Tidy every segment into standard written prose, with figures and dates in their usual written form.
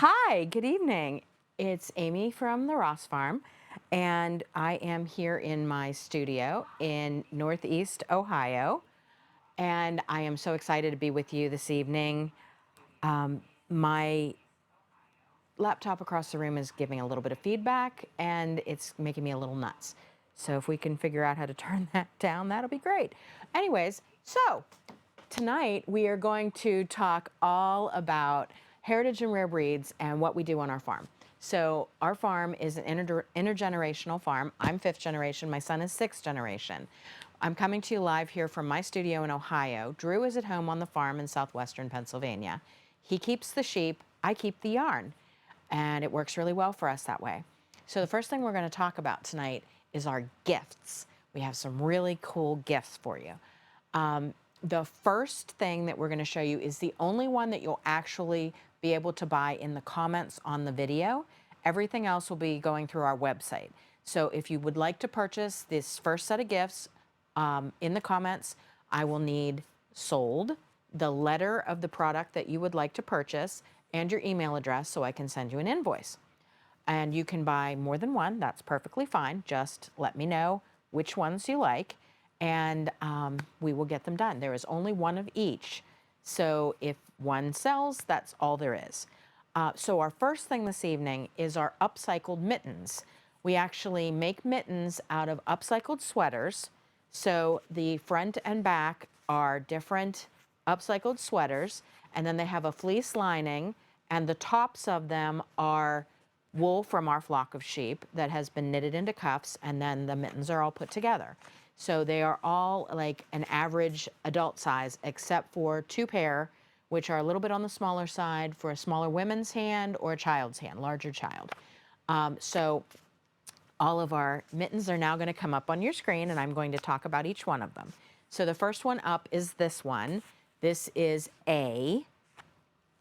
Hi, good evening. It's Amy from the Ross Farm, and I am here in my studio in Northeast Ohio, and I am so excited to be with you this evening. My laptop across the room is giving a little bit of feedback, and it's making me a little nuts. So if we can figure out how to turn that down, that'll be great. Anyways, so tonight we are going to talk all about heritage and rare breeds and what we do on our farm. So our farm is an intergenerational farm. I'm fifth generation. My son is sixth generation. I'm coming to you live here from my studio in Ohio. Drew is at home on the farm in southwestern Pennsylvania. He keeps the sheep. I keep the yarn. And it works really well for us that way. So the first thing we're going to talk about tonight is our gifts. We have some really cool gifts for you. The first thing that we're going to show you is the only one that you'll actually be able to buy in the comments on the video. Everything else will be going through our website. So if you would like to purchase this first set of gifts in the comments, I will need sold, the letter of the product that you would like to purchase, and your email address so I can send you an invoice. And you can buy more than one. That's perfectly fine. Just let me know which ones you like, and we will get them done. There is only one of each. So if one sells, that's all there is. So our first thing this evening is our upcycled mittens. We actually make mittens out of upcycled sweaters. So the front and back are different upcycled sweaters, and then they have a fleece lining, and the tops of them are wool from our flock of sheep that has been knitted into cuffs, and then the mittens are all put together. So they are all like an average adult size, except for two pair, which are a little bit on the smaller side for a smaller women's hand or a child's hand, larger child. So all of our mittens are now going to come up on your screen, and I'm going to talk about each one of them. So the first one up is this one. This is A.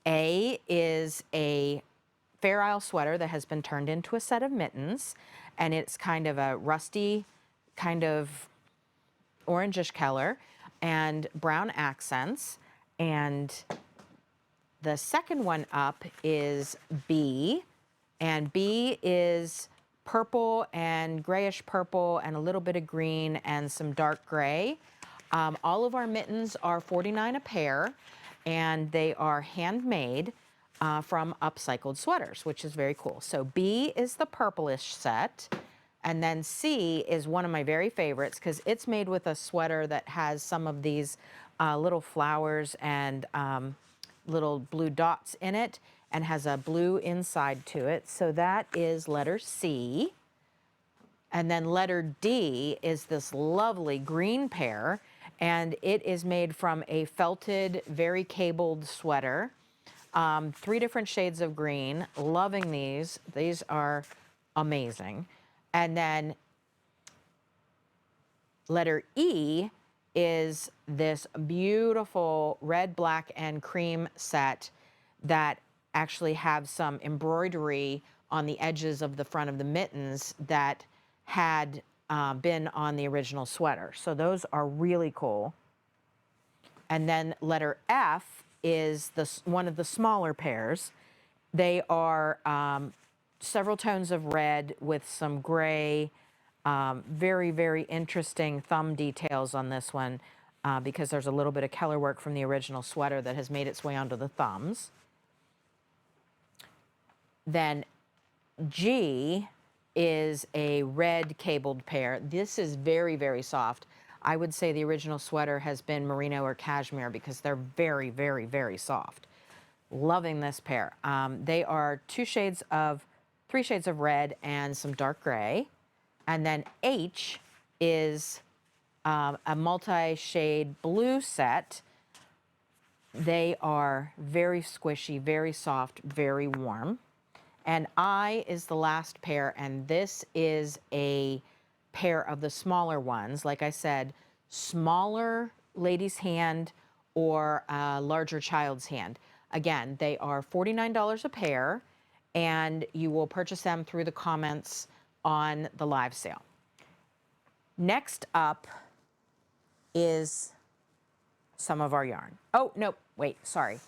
A is a Fair Isle sweater that has been turned into a set of mittens, and it's kind of a rusty, kind of orangish color and brown accents. And the second one up is B, and B is purple and grayish purple and a little bit of green and some dark gray. All of our mittens are $49 a pair, and they are handmade from upcycled sweaters, which is very cool. So B is the purplish set, and then C is one of my very favorites because it's made with a sweater that has some of these little flowers and little blue dots in it, and has a blue inside to it. So that is letter C. And then letter D is this lovely green pair, and it is made from a felted, very cabled sweater. Three different shades of green. Loving these. These are amazing. And then letter E is this beautiful red, black, and cream set that actually have some embroidery on the edges of the front of the mittens that had been on the original sweater. So those are really cool. And then letter F is one of the smaller pairs. They are several tones of red with some gray. Very, very interesting thumb details on this one because there's a little bit of color work from the original sweater that has made its way onto the thumbs. Then G is a red cabled pair. This is very, very soft. I would say the original sweater has been merino or cashmere because they're very, very, very soft. Loving this pair. They are three shades of red and some dark gray. And then H is a multi-shade blue set. They are very squishy, very soft, very warm. And I is the last pair, and this is a pair of the smaller ones. Like I said, smaller lady's hand or a larger child's hand. Again, they are $49 a pair, and you will purchase them through the comments on the live sale. Next up is some of our yarn. Oh, no, wait, sorry.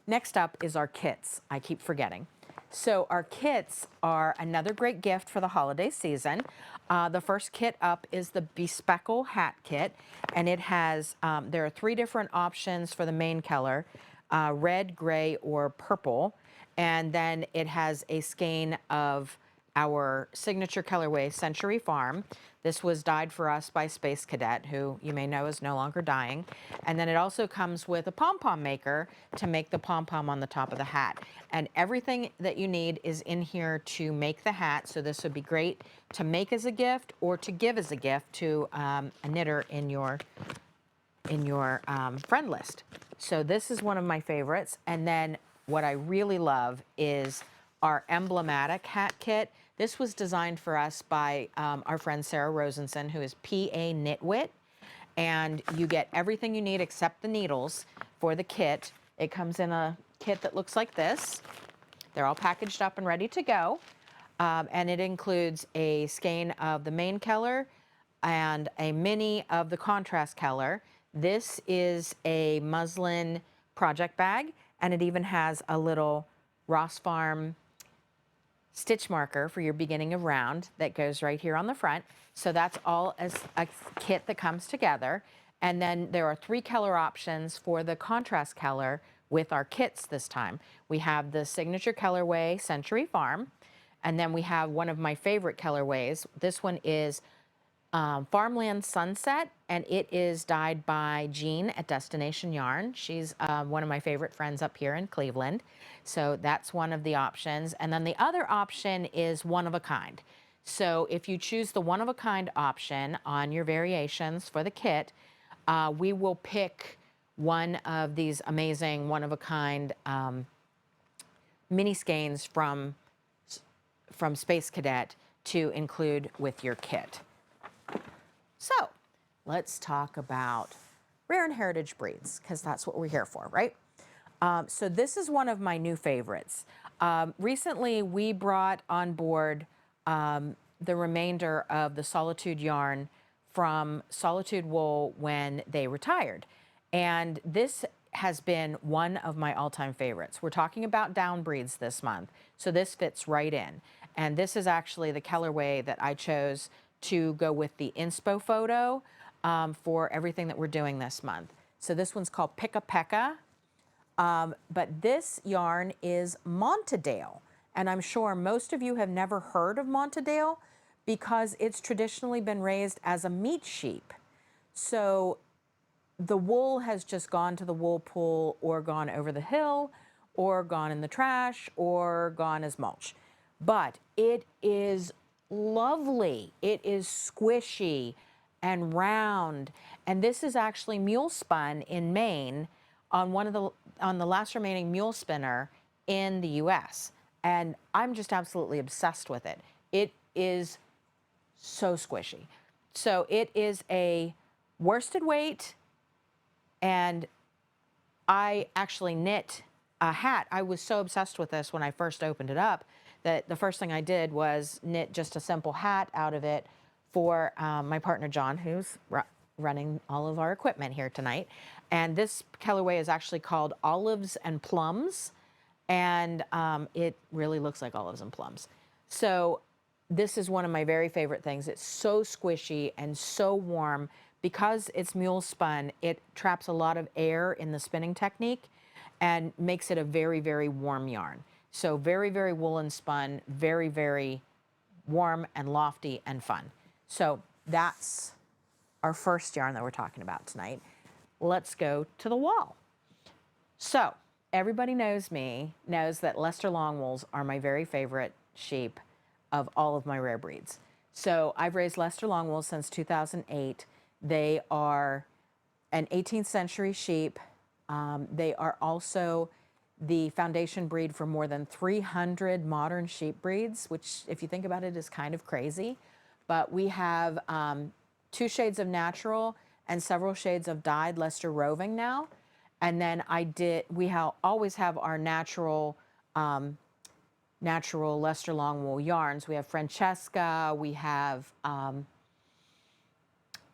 Next up is our kits. I keep forgetting. So our kits are another great gift for the holiday season. The first kit up is the Bespeckle hat kit, and it has, there are 3 different options for the main color, red, gray, or purple. And then it has a skein of our signature colorway, Century Farm. This was dyed for us by Space Cadet, who you may know is no longer dying. And then it also comes with a pom-pom maker to make the pom-pom on the top of the hat. And everything that you need is in here to make the hat. So this would be great to make as a gift or to give as a gift to a knitter in your friend list. So this is one of my favorites. And then what I really love is our emblematic hat kit. This was designed for us by our friend Sarah Rosenson, who is PA Knitwit. And you get everything you need except the needles for the kit. It comes in a kit that looks like this. They're all packaged up and ready to go. And it includes a skein of the main color and a mini of the contrast color. This is a muslin project bag, and it even has a little Ross Farm stitch marker for your beginning of round that goes right here on the front. So that's all as a kit that comes together. And then there are 3 color options for the contrast color with our kits this time. We have the signature colorway, Century Farm, and then we have one of my favorite colorways. This one is Farmland Sunset, and it is dyed by Jean at Destination Yarn. She's one of my favorite friends up here in Cleveland. So that's one of the options. And then the other option is one of a kind. So if you choose the one of a kind option on your variations for the kit, we will pick one of these amazing one of a kind mini skeins from Space Cadet to include with your kit. So let's talk about rare and heritage breeds, because that's what we're here for, right? So this is one of my new favorites. Recently, we brought on board the remainder of the Solitude yarn from Solitude Wool when they retired. And this has been one of my all-time favorites. We're talking about down breeds this month, so this fits right in. And this is actually the colorway that I chose to go with the inspo photo for everything that we're doing this month. So this one's called Picka Pekka, but this yarn is Montadale. And I'm sure most of you have never heard of Montadale because it's traditionally been raised as a meat sheep. So the wool has just gone to the wool pool or gone over the hill or gone in the trash or gone as mulch. But it is lovely. It is squishy and round. And this is actually mule spun in Maine on the last remaining mule spinner in the US. And I'm just absolutely obsessed with it. It is so squishy. So it is a worsted weight, and I actually knit a hat. I was so obsessed with this when I first opened it up that the first thing I did was knit just a simple hat out of it for my partner John, who's running all of our equipment here tonight. And this colorway is actually called Olives and Plums, and it really looks like olives and plums. So this is one of my very favorite things. It's so squishy and so warm. Because it's mule spun, it traps a lot of air in the spinning technique and makes it a very, very warm yarn. So very, very woolen spun, very, very warm and lofty and fun. So that's our first yarn that we're talking about tonight. Let's go to the wall. So everybody knows that Leicester Longwools are my very favorite sheep of all of my rare breeds. So I've raised Leicester Longwools since 2008. They are an 18th century sheep. They are also the foundation breed for more than 300 modern sheep breeds, which, if you think about it, is kind of crazy. But we have 2 shades of natural and several shades of dyed Leicester Roving now. And then we always have our natural Leicester Longwool yarns. We have Francesca, we have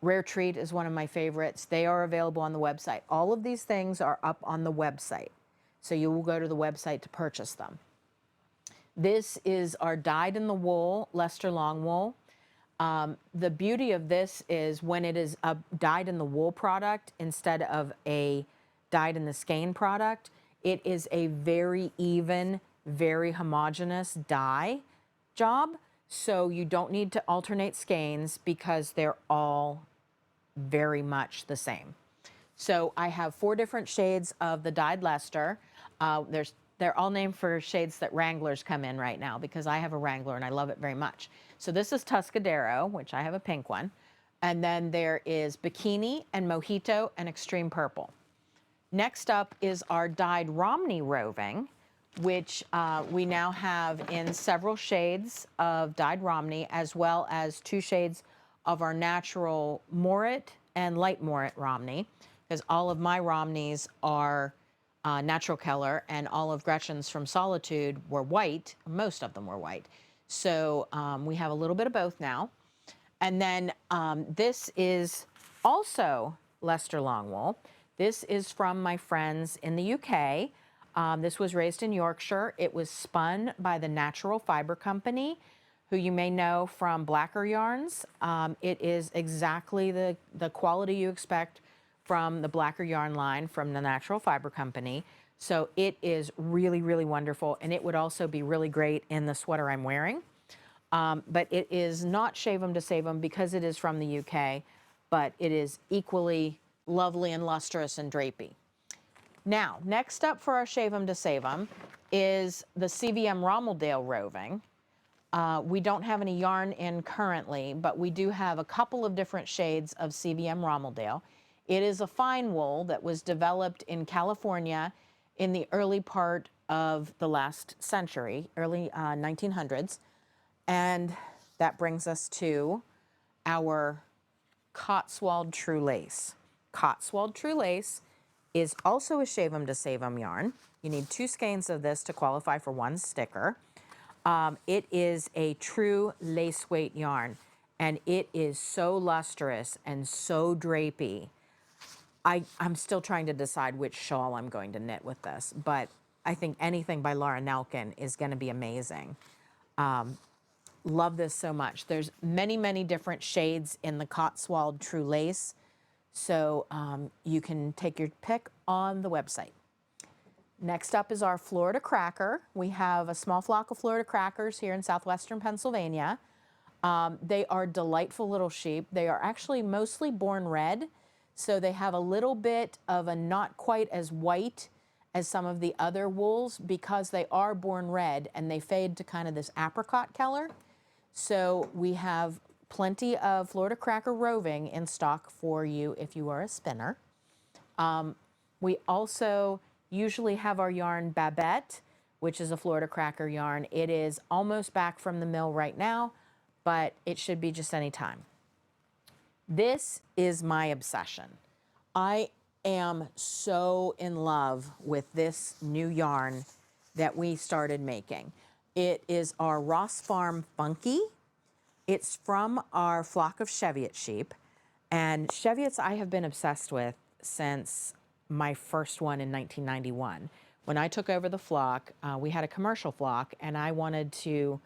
Rare Treat is one of my favorites. They are available on the website. All of these things are up on the website. So you will go to the website to purchase them. This is our dyed in the wool Leicester long wool. The beauty of this is when it is a dyed in the wool product instead of a dyed in the skein product, it is a very even, very homogeneous dye job. So you don't need to alternate skeins because they're all very much the same. So I have 4 different shades of the dyed Leicester. They're all named for shades that Wranglers come in right now because I have a Wrangler and I love it very much. So this is Tuscadero, which I have a pink one. And then there is Bikini and Mojito and Extreme Purple. Next up is our dyed Romney Roving, which we now have in several shades of dyed Romney, as well as 2 shades of our natural Morit and light Morit Romney, because all of my Romneys are natural color, and all of Gretchen's from Solitude were white. Most of them were white. So we have a little bit of both now. And then this is also Leicester Longwool. This is from my friends in the UK. This was raised in Yorkshire. It was spun by the Natural Fiber Company, who you may know from Blacker yarns. It is exactly the quality you expect from the Blacker yarn line from the Natural Fiber Company. So it is really, really wonderful. And it would also be really great in the sweater I'm wearing. But it is not Shave 'em to Save 'em because it is from the UK, but it is equally lovely and lustrous and drapey. Now, next up for our Shave 'em to Save 'em is the CVM Rommeldale Roving. We don't have any yarn in currently, but we do have a couple of different shades of CVM Rommeldale. It is a fine wool that was developed in California in the early part of the last century, early 1900s. And that brings us to our Cotswold True Lace. Cotswold True Lace is also a Shave 'em to Save 'em yarn. You need 2 skeins of this to qualify for 1 sticker. It is a true lace weight yarn, and it is so lustrous and so drapey. I'm still trying to decide which shawl I'm going to knit with this, but I think anything by Laura Nelkin is going to be amazing. Love this so much. There's many, many different shades in the Cotswold True Lace, so you can take your pick on the website. Next up is our Florida Cracker. We have a small flock of Florida Crackers here in southwestern Pennsylvania. They are delightful little sheep. They are actually mostly born red, so they have a little bit of a not quite as white as some of the other wools because they are born red and they fade to kind of this apricot color. So we have plenty of Florida Cracker Roving in stock for you if you are a spinner. We also usually have our yarn Babette, which is a Florida Cracker yarn. It is almost back from the mill right now, but it should be just any time. This is my obsession. I am so in love with this new yarn that we started making. It is our Ross Farm Funky. It's from our flock of Cheviot sheep. And Cheviots I have been obsessed with since my first one in 1991. When I took over the flock, we had a commercial flock, and I wanted to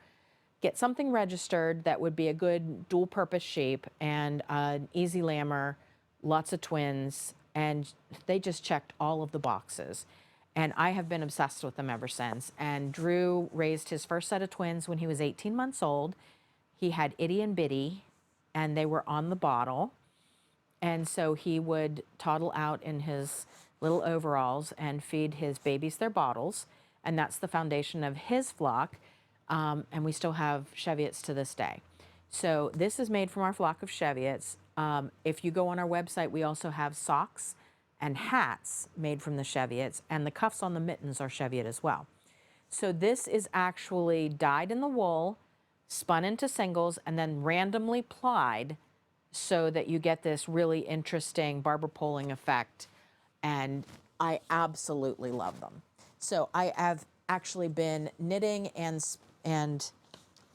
get something registered that would be a good dual purpose sheep and an easy lammer, lots of twins, and they just checked all of the boxes. And I have been obsessed with them ever since. And Drew raised his first set of twins when he was 18 months old. He had Itty and Bitty, and they were on the bottle. And so he would toddle out in his little overalls and feed his babies their bottles. And that's the foundation of his flock. And we still have Cheviots to this day. So this is made from our flock of Cheviots. If you go on our website, we also have socks and hats made from the Cheviots, and the cuffs on the mittens are Cheviot as well. So this is actually dyed in the wool, spun into singles, and then randomly plied so that you get this really interesting barber poling effect. And I absolutely love them. So I have actually been knitting and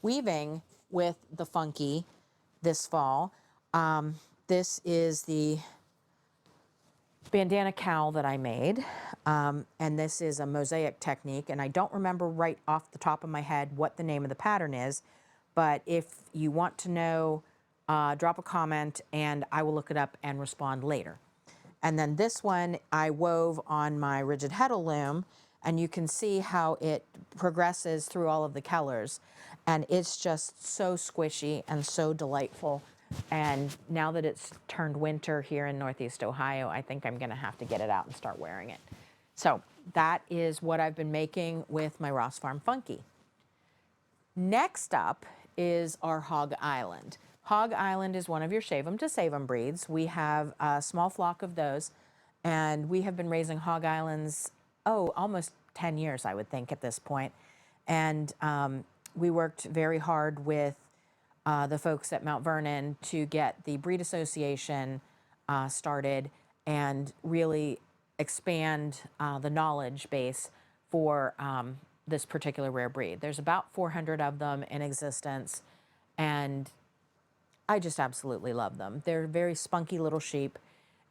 weaving with the Funky this fall. This is the bandana cowl that I made. And this is a mosaic technique, and I don't remember right off the top of my head what the name of the pattern is, but if you want to know, drop a comment and I will look it up and respond later. And then this one I wove on my rigid heddle loom, and you can see how it progresses through all of the colors. And it's just so squishy and so delightful. And now that it's turned winter here in Northeast Ohio, I think I'm gonna have to get it out and start wearing it. So that is what I've been making with my Ross Farm Funky. Next up is our Hog Island. Hog Island is one of your shave 'em to save 'em breeds. We have a small flock of those, and we have been raising Hog Islands, almost 10 years, I would think, at this point. And we worked very hard with the folks at Mount Vernon to get the breed association started and really expand the knowledge base for this particular rare breed. There's about 400 of them in existence, and I just absolutely love them. They're very spunky little sheep,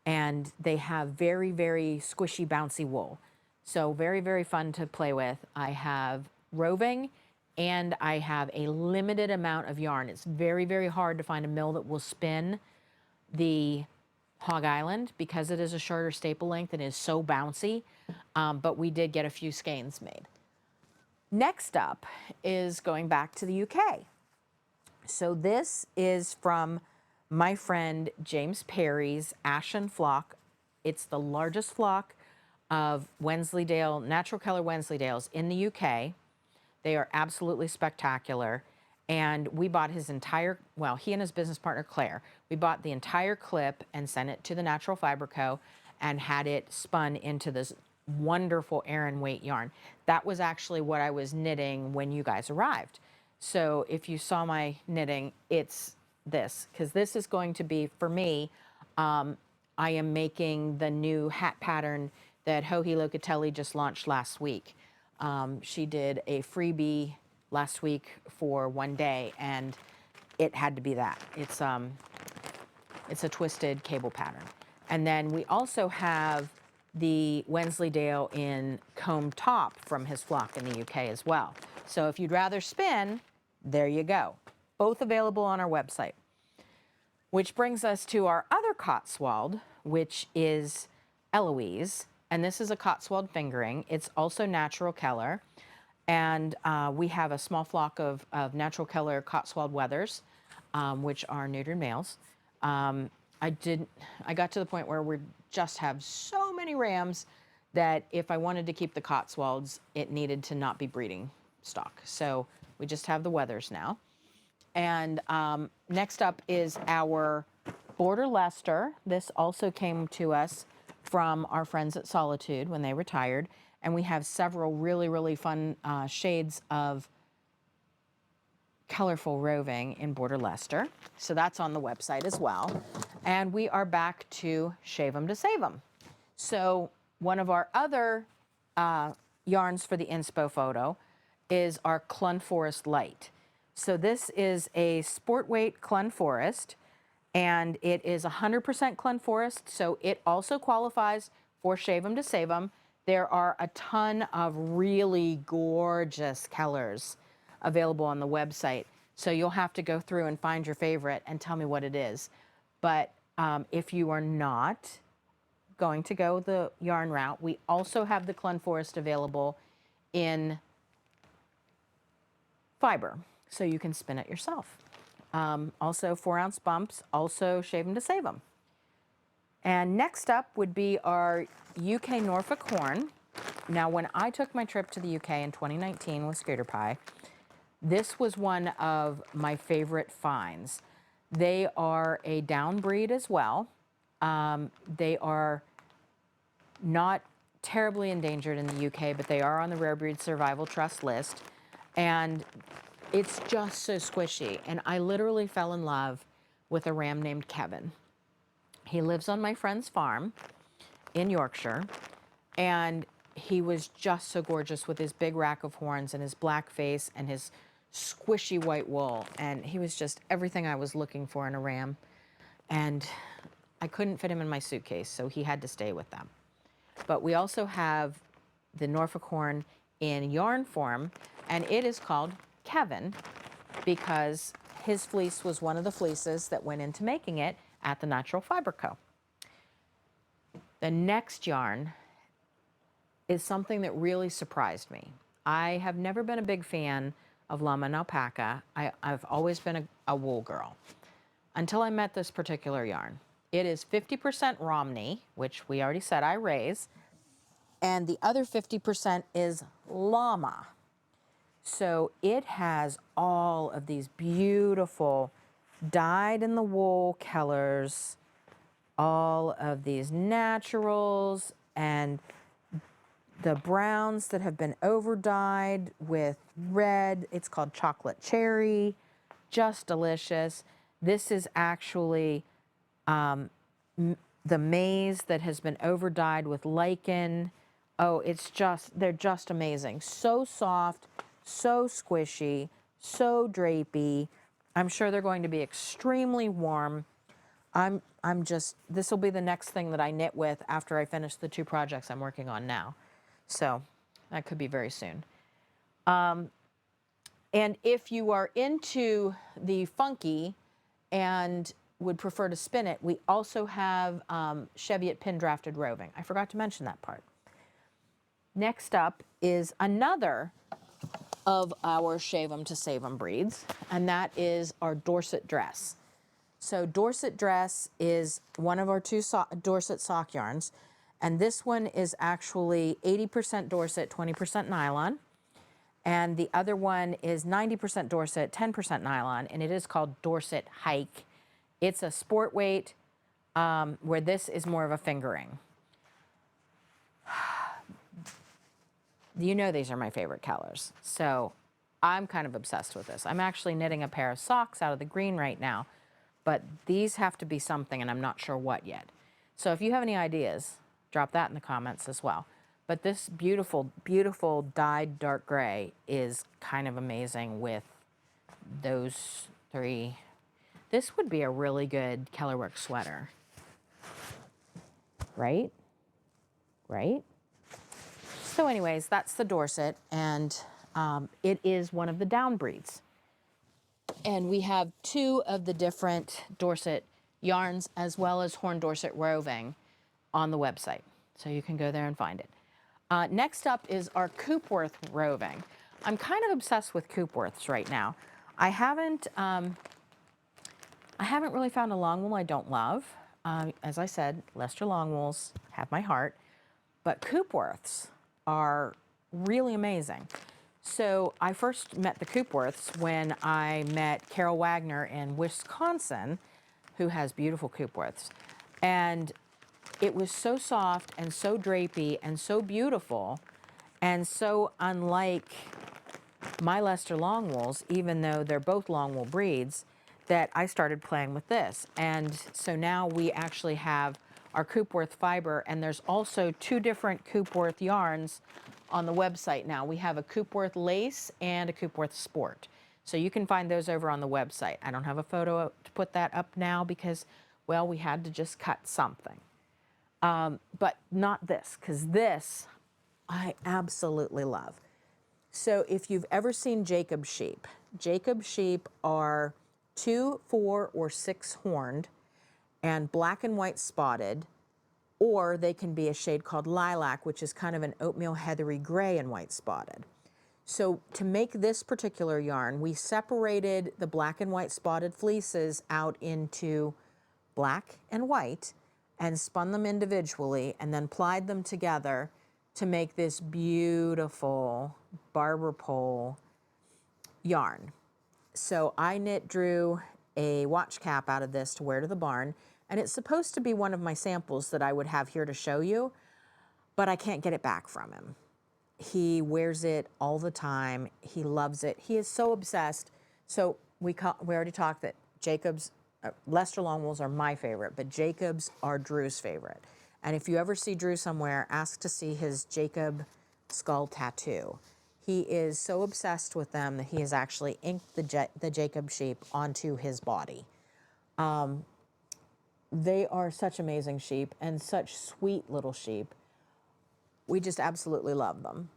and they have very, very squishy, bouncy wool. So very, very fun to play with. I have roving, and I have a limited amount of yarn. It's very, very hard to find a mill that will spin the Hog Island because it is a shorter staple length and is so bouncy, but we did get a few skeins made. Next up is going back to the UK. So this is from my friend James Perry's Ashen Flock. It's the largest flock of Wensleydale, natural color Wensleydales in the UK. They are absolutely spectacular. And we bought his entire, well, he and his business partner, Claire, we bought the entire clip and sent it to the Natural Fiber Co. and had it spun into this wonderful Aran weight yarn. That was actually what I was knitting when you guys arrived. So if you saw my knitting, it's this, because this is going to be, for me, I am making the new hat pattern that Joji Locatelli just launched last week. She did a freebie last week for one day, and it had to be that. It's a twisted cable pattern. And then we also have the Wensleydale in comb top from his flock in the UK as well. So if you'd rather spin, there you go. Both available on our website. Which brings us to our other Cotswold, which is Eloise. And this is a Cotswold fingering. It's also natural color. And we have a small flock of natural color Cotswold wethers, which are neutered males. I got to the point where we just have so many rams that if I wanted to keep the Cotswolds, it needed to not be breeding stock. So we just have the wethers now. And next up is our Border Leicester. This also came to us from our friends at Solitude when they retired. And we have several really, really fun shades of colorful roving in Border Leicester. So that's on the website as well. And we are back to Shave 'em to Save 'em. So one of our other yarns for the inspo photo is our Clun Forest Light. So this is a sport weight Clun Forest, and it is 100% Clun Forest, so it also qualifies for Shave 'em to Save 'em. There are a ton of really gorgeous colors available on the website, so you'll have to go through and find your favorite and tell me what it is. But if you are not going to go the yarn route, we also have the Clun Forest available in fiber, so you can spin it yourself. Also 4-ounce bumps, also Shave 'em to Save 'em. And next up would be our UK Norfolk Horn. Now, when I took my trip to the UK in 2019 with Scooter Pie, this was one of my favorite finds. They are a down breed as well. They are not terribly endangered in the UK, but they are on the Rare Breed Survival Trust list. And it's just so squishy. And I literally fell in love with a ram named Kevin. He lives on my friend's farm in Yorkshire, and he was just so gorgeous with his big rack of horns and his black face and his squishy white wool. And he was just everything I was looking for in a ram. And I couldn't fit him in my suitcase, so he had to stay with them. But we also have the Norfolk horn in yarn form, and it is called Kevin because his fleece was one of the fleeces that went into making it at the Natural Fiber Co. The next yarn is something that really surprised me. I have never been a big fan of llama and alpaca. I've always been a wool girl until I met this particular yarn. It is 50% Romney, which we already said I raise, and the other 50% is llama. So it has all of these beautiful dyed in the wool colors, all of these naturals, and the browns that have been over dyed with red. It's called chocolate cherry, just delicious. This is actually the maize that has been over dyed with lichen. Oh, they're just amazing. So soft, so squishy, so drapey. I'm sure they're going to be extremely warm. This will be the next thing that I knit with after I finish the 2 projects I'm working on now. So that could be very soon. And if you are into the funky and would prefer to spin it, we also have Cheviot pin drafted roving. I forgot to mention that part. Next up is another of our Shave 'em to Save 'em breeds, and that is our Dorset dress. So Dorset dress is one of our 2 Dorset sock yarns, and this one is actually 80% Dorset, 20% nylon. And the other one is 90% Dorset, 10% nylon, and it is called Dorset Hike. It's a sport weight, where this is more of a fingering. You know these are my favorite colors, so I'm kind of obsessed with this. I'm actually knitting a pair of socks out of the green right now, but these have to be something, and I'm not sure what yet. So if you have any ideas, drop that in the comments as well. But this beautiful, beautiful dyed dark gray is kind of amazing with those 3. This would be a really good Kellerwork sweater. Right? Right? So anyways, that's the Dorset, and it is one of the down breeds. And we have 2 of the different Dorset yarns as well as Horn Dorset roving on the website. So you can go there and find it. Next up is our Coopworth roving. I'm kind of obsessed with Coopworths right now. I haven't really found a long wool I don't love. As I said, Leicester long wools have my heart, but Coopworths are really amazing. So I first met the Coopworths when I met Carol Wagner in Wisconsin, who has beautiful Coopworths. And it was so soft and so drapey and so beautiful and so unlike my Leicester long wools, even though they're both long wool breeds, that I started playing with this. And so now we actually have our Coopworth fiber, and there's also 2 different Coopworth yarns on the website now. We have a Coopworth lace and a Coopworth sport. So you can find those over on the website. I don't have a photo to put that up now because, well, we had to just cut something. But not this, because this I absolutely love. So if you've ever seen Jacob sheep are 2, 4, or 6 horned and black and white spotted, or they can be a shade called lilac, which is kind of an oatmeal heathery gray and white spotted. So to make this particular yarn, we separated the black and white spotted fleeces out into black and white and spun them individually and then plied them together to make this beautiful barber pole yarn. So I drew a watch cap out of this to wear to the barn, and it's supposed to be one of my samples that I would have here to show you, but I can't get it back from him. He wears it all the time. He loves it. He is so obsessed. So we already talked that Jacob's, Leicester long wools are my favorite, but Jacob's are Drew's favorite. And if you ever see Drew somewhere, ask to see his Jacob skull tattoo. He is so obsessed with them that he has actually inked the Jacob sheep onto his body. They are such amazing sheep and such sweet little sheep. We just absolutely love them.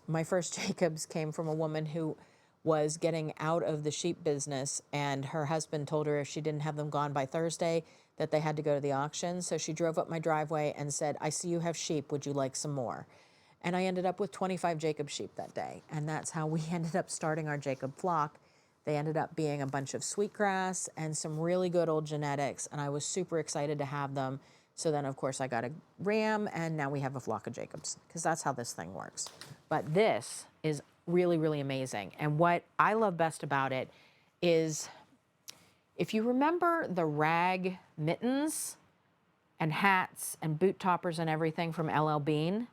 My first Jacobs came from a woman who was getting out of the sheep business, and her husband told her if she didn't have them gone by Thursday, that they had to go to the auction. So she drove up my driveway and said, I see you have sheep. Would you like some more? And I ended up with 25 Jacob sheep that day. And that's how we ended up starting our Jacob flock. They ended up being a bunch of sweetgrass and some really good old genetics. And I was super excited to have them. So then, of course, I got a ram, and now we have a flock of Jacobs, because that's how this thing works. But this is really, really amazing. And what I love best about it is, if you remember the rag mittens and hats and boot toppers and everything from LL Bean,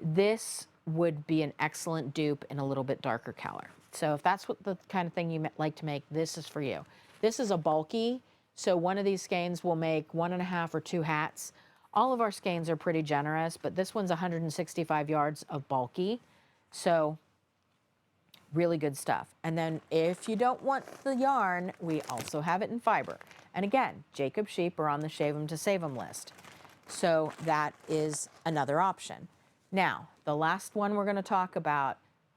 this would be an excellent dupe in a little bit darker color. So if that's what the kind of thing you like to make, this is for you. This is a bulky, so one of these skeins will make 1.5 or 2 hats. All of our skeins are pretty generous, but this one's 165 yards of bulky. So really good stuff. And then if you don't want the yarn, we also have it in fiber. And again, Jacob sheep are on the Shave 'em to Save 'em list. So that is another option. Now, the last one we're going to talk about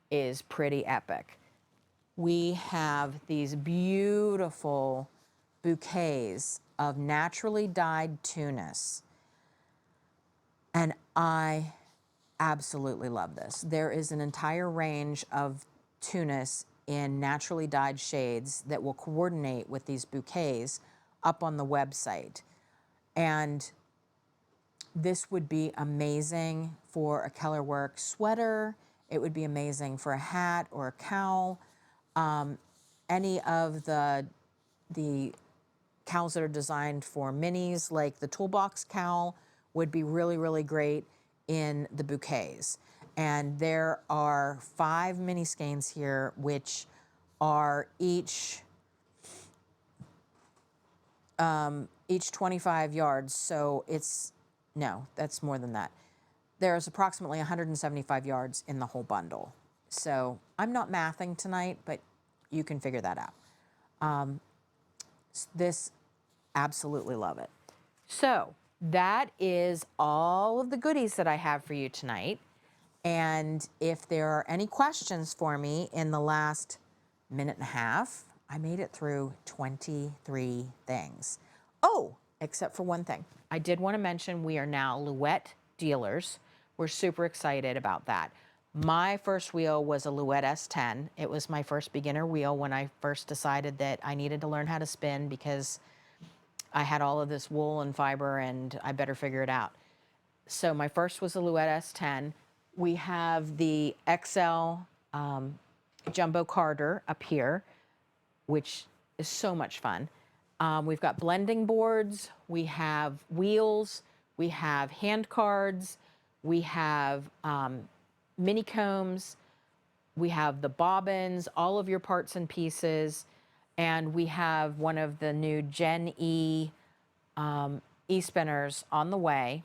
is pretty epic. We have these beautiful bouquets of naturally dyed tunis. And I absolutely love this. There is an entire range of tunis in naturally dyed shades that will coordinate with these bouquets up on the website. And this would be amazing for a colorwork sweater. It would be amazing for a hat or a cowl. Any of the cowls that are designed for minis, like the toolbox cowl, would be really, really great in the bouquets. And there are 5 mini skeins here, which are each 25 yards. So it's, no, that's more than that. There's approximately 175 yards in the whole bundle. So I'm not mathing tonight, but you can figure that out. This, absolutely love it. So that is all of the goodies that I have for you tonight. And if there are any questions for me in the last minute and a half, I made it through 23 things. Oh, except for one thing. I did want to mention we are now Louette dealers. We're super excited about that. My first wheel was a Louette S10. It was my first beginner wheel when I first decided that I needed to learn how to spin, because I had all of this wool and fiber and I better figure it out. So my first was a Louette S10. We have the XL Jumbo Carder up here, which is so much fun. We've got blending boards, we have wheels, we have hand cards, we have mini combs, we have the bobbins, all of your parts and pieces, and we have one of the new Gen E e-spinners on the way.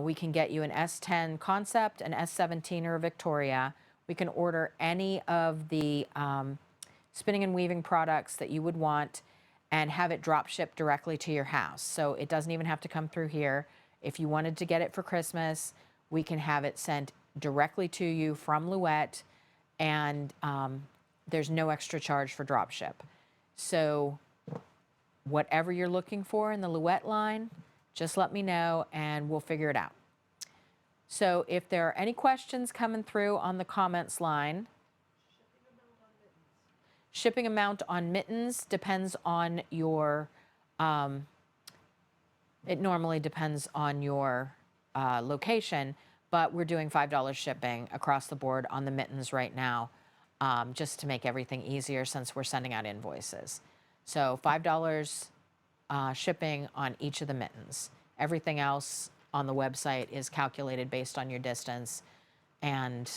We can get you an S10 Concept, an S17 or a Victoria. We can order any of the spinning and weaving products that you would want and have it drop shipped directly to your house. So it doesn't even have to come through here. If you wanted to get it for Christmas, we can have it sent directly to you from Louette, and there's no extra charge for drop ship. So whatever you're looking for in the Louette line, just let me know and we'll figure it out. So if there are any questions coming through on the comments line, shipping amount on mittens depends on your, it normally depends on your location, but we're doing $5 shipping across the board on the mittens right now, just to make everything easier since we're sending out invoices. So $5 shipping on each of the mittens. Everything else on the website is calculated based on your distance and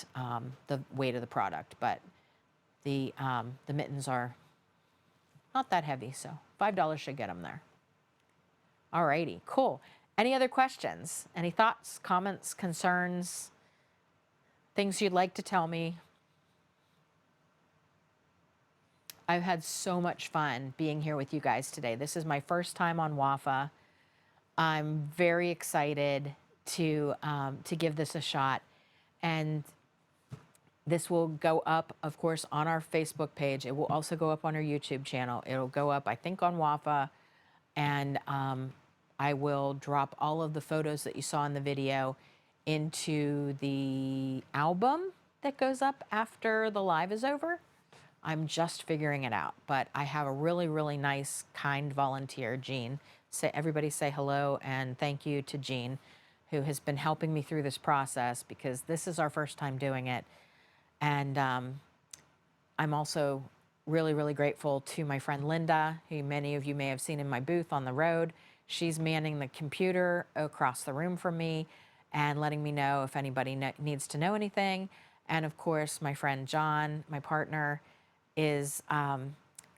the weight of the product, but the mittens are not that heavy, so $5 should get them there. Alrighty, cool. Any other questions? Any thoughts, comments, concerns, things you'd like to tell me? I've had so much fun being here with you guys today. This is my first time on WAFA. I'm very excited to give this a shot, and this will go up, of course, on our Facebook page. It will also go up on our YouTube channel. It'll go up, I think, on WAFA, and I will drop all of the photos that you saw in the video into the album that goes up after the live is over. I'm just figuring it out, but I have a really, really nice, kind volunteer, Jean. Everybody say hello and thank you to Jean, who has been helping me through this process because this is our first time doing it. And I'm also really, really grateful to my friend Linda, who many of you may have seen in my booth on the road. She's manning the computer across the room from me and letting me know if anybody needs to know anything. And of course, my friend John, my partner, is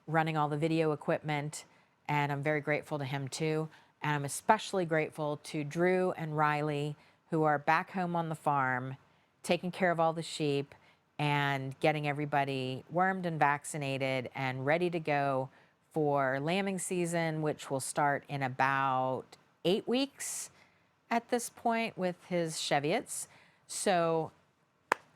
running all the video equipment, and I'm very grateful to him too. And I'm especially grateful to Drew and Riley, who are back home on the farm, taking care of all the sheep and getting everybody wormed and vaccinated and ready to go for lambing season, which will start in about 8 weeks at this point with his Cheviots. So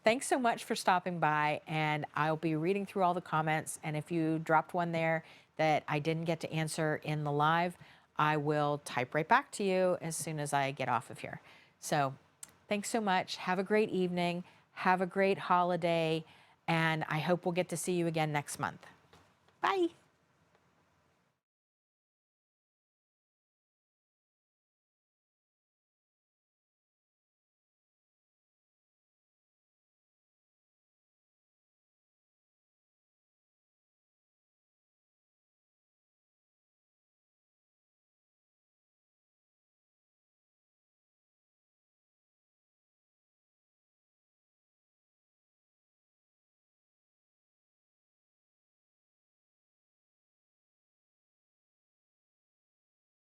thanks so much for stopping by, and I'll be reading through all the comments, and if you dropped one there that I didn't get to answer in the live, I will type right back to you as soon as I get off of here. So thanks so much. Have a great evening. Have a great holiday, and I hope we'll get to see you again next month. Bye.